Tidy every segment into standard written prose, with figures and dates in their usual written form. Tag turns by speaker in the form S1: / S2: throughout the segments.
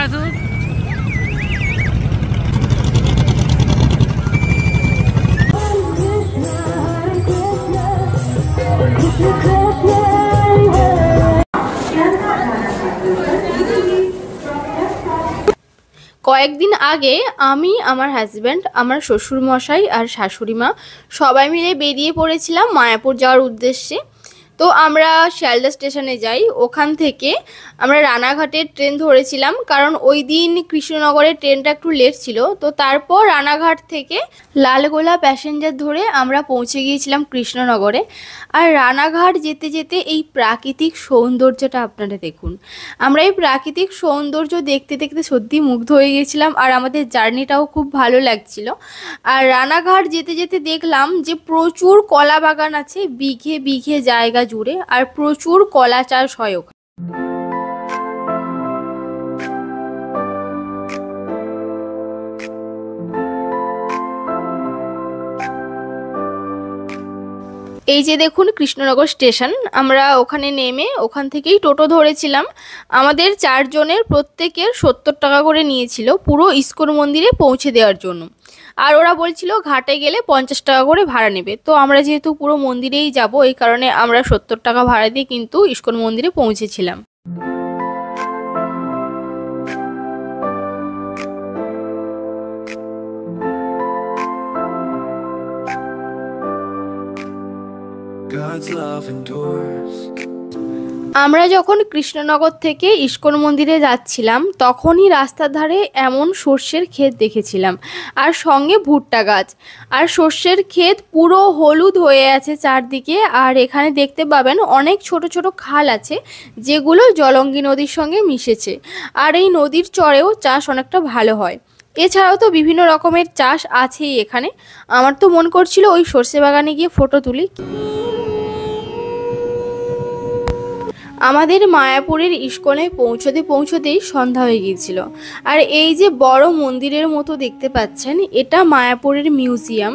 S1: আসুন।
S2: কয়েকদিন আগে আমি, আমার হাজব্যান্ড, আমার শ্বশুরমশাই আর শাশুড়ি মা সবাই মিলে বেরিয়ে পড়েছিলাম মায়াপুর যাওয়ার উদ্দেশ্যে। তো আমরা শিয়ালদা স্টেশনে যাই, ওখান থেকে আমরা রানাঘাটের ট্রেন ধরেছিলাম, কারণ ওই দিন কৃষ্ণনগরের ট্রেনটা একটু লেট ছিল। তো তারপর রানাঘাট থেকে লালগোলা প্যাসেঞ্জার ধরে আমরা পৌঁছে গিয়েছিলাম কৃষ্ণনগরে। আর রানাঘাট যেতে যেতে এই প্রাকৃতিক সৌন্দর্যটা আপনারা দেখুন। আমরা এই প্রাকৃতিক সৌন্দর্য দেখতে দেখতে সত্যি মুগ্ধ হয়ে গেছিলাম, আর আমাদের জার্নিটাও খুব ভালো লাগছিল। আর রানাঘাট যেতে যেতে দেখলাম যে প্রচুর কলা বাগান আছে, বিঘে বিঘে জায়গা জুড়ে, আর প্রচুর কলা চাষ হয় ওখানে। এই যে দেখুন কৃষ্ণনগর স্টেশন, আমরা ওখানে নেমে ওখান থেকেই টোটো ধরেছিলাম। আমাদের 4 জনের প্রত্যেকের 70 টাকা করে নিয়েছিল পুরো ইস্কন মন্দিরে পৌঁছে দেওয়ার জন্য। আর ওরা বলছিল ঘাটে গেলে 50 টাকা করে ভাড়া নেবে। তো আমরা যেহেতু পুরো মন্দিরেই যাব, এই কারণে আমরা 70 টাকা ভাড়া দিয়ে কিন্তু ইস্কন মন্দিরে পৌঁছেছিলাম।
S3: God's love endures.
S2: আমরা যখন কৃষ্ণনগর থেকে ইস্কন মন্দিরে যাচ্ছিলাম, তখনই রাস্তার ধারে এমন সর্ষের ক্ষেত দেখেছিলাম, আর সঙ্গে ভুট্টা গাছ। আর সর্ষের ক্ষেত পুরো হলুদ হয়ে আছে চারদিকে। আর এখানে দেখতে পাবেন অনেক ছোট ছোট খাল আছে, যেগুলো জলঙ্গি নদীর সঙ্গে মিশেছে। আর এই নদীর চরেও চাষ অনেকটা ভালো হয়। এছাড়াও তো বিভিন্ন রকমের চাষ আছেই এখানে। আমার তো মন করছিল ওই সর্ষে বাগানে গিয়ে ফটো তুলি। আমাদের মায়াপুরের ইস্কনে পৌঁছতে পৌঁছতেই সন্ধ্যা হয়ে গিয়েছিল। আর এই যে বড় মন্দিরের মতো দেখতে পাচ্ছেন, এটা মায়াপুরের মিউজিয়াম।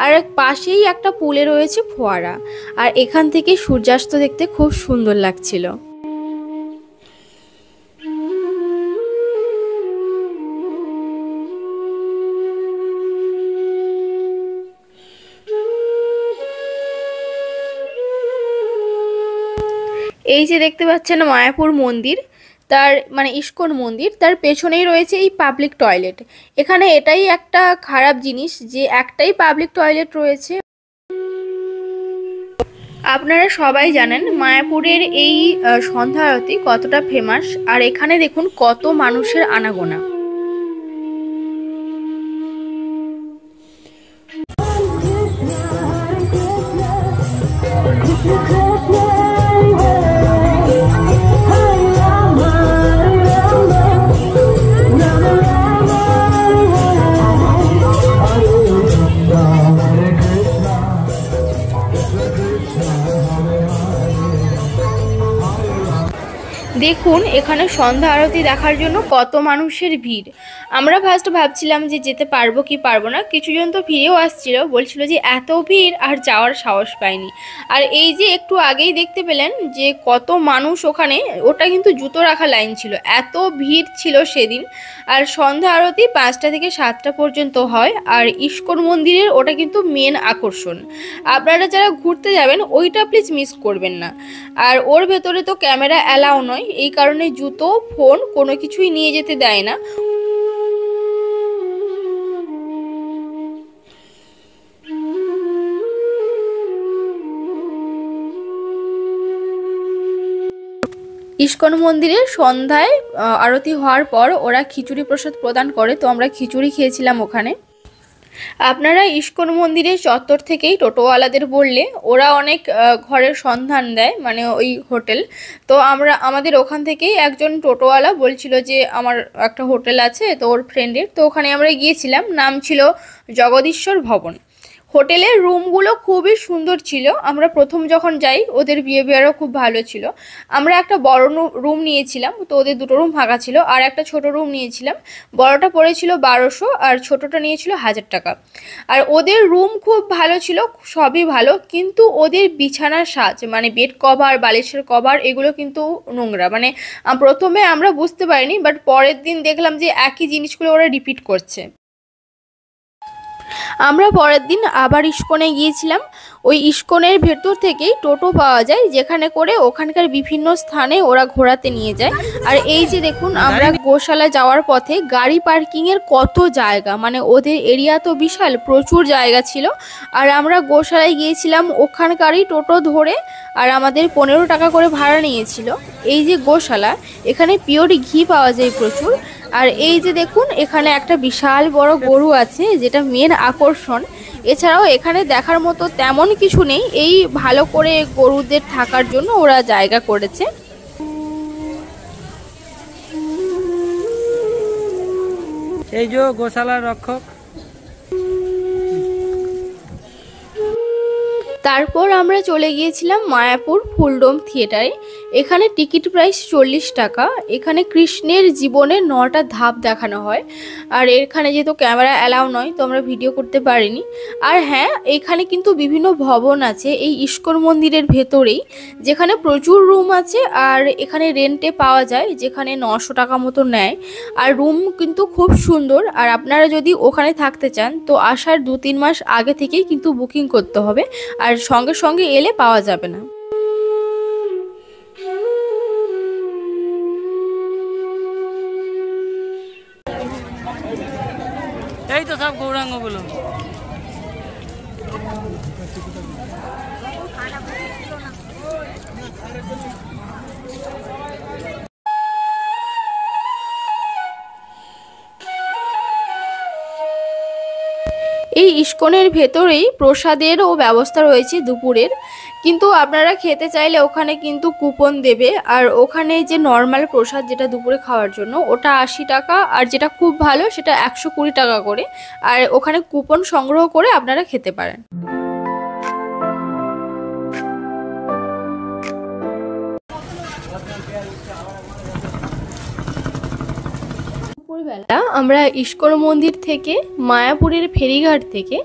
S2: আর পাশেই একটা পুলে রয়েছে ফোয়ারা। আর এখান থেকে সূর্যাস্ত দেখতে খুব সুন্দর লাগছিল। এই যে দেখতে পাচ্ছেন মায়াপুর মন্দির, তার মানে ইস্কন মন্দির, তার পেছনেই রয়েছে এই পাবলিক টয়লেট। এখানে এটাই একটা খারাপ জিনিস যে একটাই পাবলিক টয়লেট রয়েছে। আপনারা সবাই জানেন মায়াপুরের এই সন্ধ্যা আরতি কতটা ফেমাস। আর এখানে দেখুন কত মানুষের আনাগোনা। দেখুন এখানে সন্ধ্যা আরতি দেখার জন্য কত মানুষের ভিড়। আমরা ফার্স্ট ভাবছিলাম যে যেতে পারবো কি পারবো না, কিছুজন তো ফিরেও আসছিল, বলছিল যে এত ভিড় আর যাওয়ার সাহস পায়নি। আর এই যে একটু আগেই দেখতে পেলেন যে কত মানুষ ওখানে, ওটা কিন্তু জুতো রাখা লাইন ছিল, এত ভিড় ছিল সেদিন। আর সন্ধ্যা আরতি 5টা থেকে 7টা পর্যন্ত হয়। আর ইস্কন মন্দিরের ওটা কিন্তু মেন আকর্ষণ। আপনারা যারা ঘুরতে যাবেন ওইটা প্লিজ মিস করবেন না। আর ওর ভেতরে তো ক্যামেরা অ্যালাউ নয়, এই কারণে জুতো, ফোন কোনো কিছুই নিয়ে যেতে দেয় না। ইস্কন মন্দিরে সন্ধ্যায় আরতি হওয়ার পর ওরা খিচুড়ি প্রসাদ প্রদান করে, তো আমরা খিচুড়ি খেয়েছিলাম ওখানে। আপনারা ইস্কন মন্দিরের চত্বর থেকেই টোটোওয়ালাদের বললে ওরা অনেক ঘরের সন্ধান দেয়, মানে ওই হোটেল। তো আমাদের ওখান থেকেই একজন টোটোওয়ালা বলছিল যে আমার একটা হোটেল আছে তো ওর ফ্রেন্ডের, তো ওখানে আমরা গিয়েছিলাম। নাম ছিল জগদীশ্বর ভবন। হোটেলের রুমগুলো খুবই সুন্দর ছিল। আমরা প্রথম যখন যাই ওদের বিহেভিয়ারও খুব ভালো ছিল। আমরা একটা বড় রুম নিয়েছিলাম, তো ওদের দুটো রুম ফাঁকা ছিল, আর একটা ছোট রুম নিয়েছিলাম। বড়টা পড়েছিল 1200 আর ছোটটা নিয়েছিল 1000 টাকা। আর ওদের রুম খুব ভালো ছিল, সবই ভালো, কিন্তু ওদের বিছানার সাজ মানে বেড কভার, বালিশের কভার এগুলো কিন্তু নোংরা। মানে প্রথমে আমরা বুঝতে পারিনি, বাট পরের দিন দেখলাম যে একই জিনিসগুলো ওরা রিপিট করছে। আমরা পরের দিন আবার ইস্কনে গিয়েছিলাম। ওই ইস্কনের ভেতর থেকেই টোটো পাওয়া যায়, যেখানে করে ওখানকার বিভিন্ন স্থানে ওরা ঘোরাতে নিয়ে যায়। আর এই যে দেখুন, আমরা গোশালা যাওয়ার পথে গাড়ি পার্কিংয়ের কত জায়গা, মানে ওদের এরিয়া তো বিশাল, প্রচুর জায়গা ছিল। আর আমরা গোশালায় গিয়েছিলাম ওখানকারই টোটো ধরে, আর আমাদের 15 টাকা করে ভাড়া নিয়েছিল। এই যে গোশালা, এখানে পিওর ঘি পাওয়া যায় প্রচুর। আর এই যে দেখুন, এখানে একটা বিশাল বড় গরু আছে, যেটা মেন আকর্ষণ। এছাড়াও এখানে দেখার মতো তেমন কিছু নেই, এই ভালো করে গরুদের থাকার জন্য ওরা জায়গা করেছে।
S1: এই যে গোশালার রক্ষক।
S2: তারপর আমরা চলে গিয়েছিলাম মায়াপুর ফুলডোম থিয়েটারে। এখানে টিকিট প্রাইস 40 টাকা। এখানে কৃষ্ণের জীবনের 9টা ধাপ দেখানো হয়। আর এখানে যেহেতু ক্যামেরা অ্যালাউ নয়, তো আমরা ভিডিও করতে পারিনি। আর হ্যাঁ, এখানে কিন্তু বিভিন্ন ভবন আছে এই ইস্কন মন্দিরের ভেতরেই, যেখানে প্রচুর রুম আছে। আর এখানে রেন্টে পাওয়া যায়, যেখানে 900 টাকা মতো নেয়। আর রুম কিন্তু খুব সুন্দর। আর আপনারা যদি ওখানে থাকতে চান, তো আসার 2-3 মাস আগে থেকেই কিন্তু বুকিং করতে হবে, আর সঙ্গে সঙ্গে এলে পাওয়া যাবে না।
S1: এই তো সব গৌরাঙ্গগুলো।
S2: এই ইস্কনের ভেতরেই প্রসাদেরও ব্যবস্থা রয়েছে দুপুরের, কিন্তু আপনারা খেতে চাইলে ওখানে কিন্তু কুপন দেবে। আর ওখানে যে নর্মাল প্রসাদ যেটা দুপুরে খাওয়ার জন্য, ওটা 80 টাকা, আর যেটা খুব ভালো সেটা 120 টাকা করে। আর ওখানে কুপন সংগ্রহ করে আপনারা খেতে পারেন। দুপুরবেলা আমরা ইস্কন মন্দির থেকে মায়াপুরের ফেরিঘাট থেকে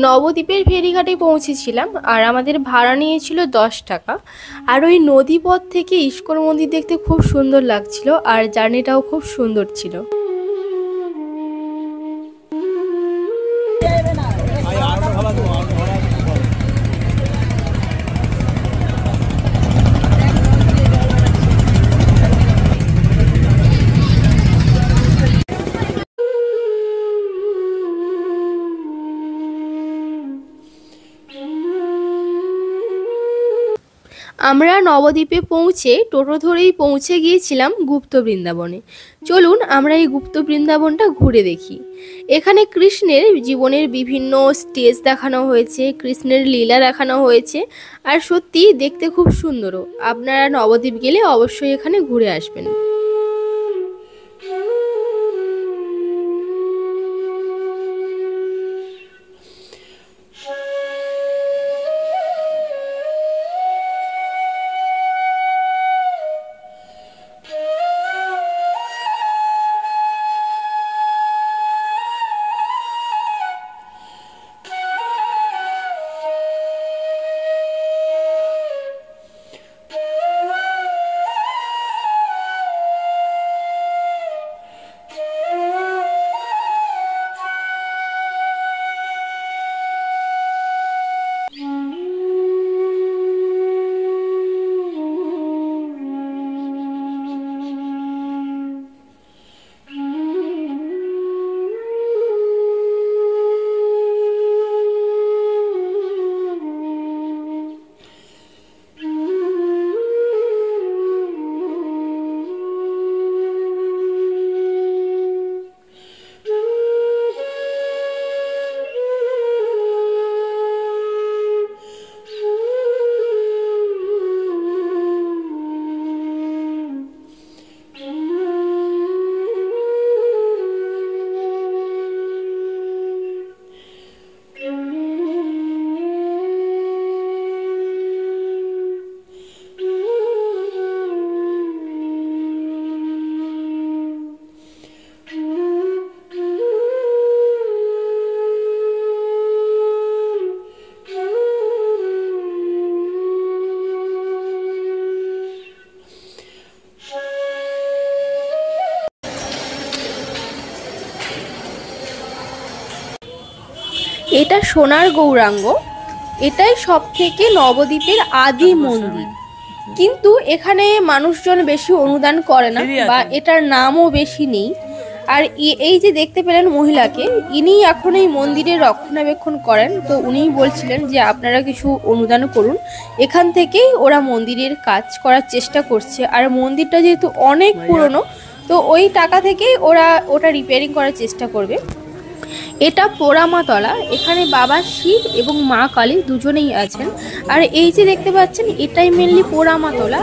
S2: নবদ্বীপের ফেরিঘাটে পৌঁছেছিলাম। আর আমাদের ভাড়া নিয়েছিল 10 টাকা। আর ওই নদীপথ থেকে ইস্কন মন্দির দেখতে খুব সুন্দর লাগছিল, আর জার্নিটাও খুব সুন্দর ছিল। আমরা নবদ্বীপে পৌঁছে টোটো ধরেই পৌঁছে গিয়েছিলাম গুপ্ত বৃন্দাবনে। চলুন আমরা এই গুপ্ত বৃন্দাবনটা ঘুরে দেখি। এখানে কৃষ্ণের জীবনের বিভিন্ন স্টেজ দেখানো হয়েছে, কৃষ্ণের লীলা দেখানো হয়েছে। আর সত্যি দেখতে খুব সুন্দরও। আপনারা নবদ্বীপ গেলে অবশ্যই এখানে ঘুরে আসবেন। এটা সোনার গৌরাঙ্গ, এটাই সব থেকে নবদ্বীপের আদি মন্দির। কিন্তু এখানে মানুষজন বেশি অনুদান করে না বা এটার নামও বেশি নেই। আর এই যে দেখতে পেলেন মহিলাকে, ইনি এখন এই মন্দিরের রক্ষণাবেক্ষণ করেন। তো উনিই বলছিলেন যে আপনারা কিছু অনুদান করুন, এখান থেকেই ওরা মন্দিরের কাজ করার চেষ্টা করছে। আর মন্দিরটা যেহেতু অনেক পুরনো, তো ওই টাকা থেকেই ওরা ওটা রিপেয়ারিং করার চেষ্টা করবে। এটা পোড়ামাতলা, এখানে বাবা শিব এবং মা কালী দুজনেই আছেন। আর এই যে দেখতে পাচ্ছেন, এটাই মেনলি পোড়ামাতলা।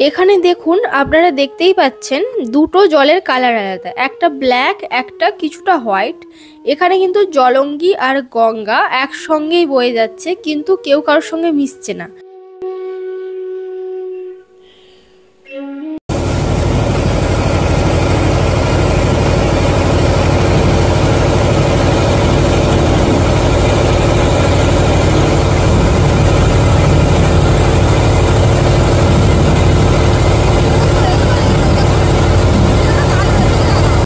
S2: এখানে দেখুন, আপনারা দেখতেই পাচ্ছেন দুটো জলের কালার আলাদা, একটা ব্ল্যাক একটা কিছুটা হোয়াইট। এখানে কিন্তু জলঙ্গি আর গঙ্গা একসঙ্গেই বয়ে যাচ্ছে, কিন্তু কেউ কারোর সঙ্গে মিশছে না।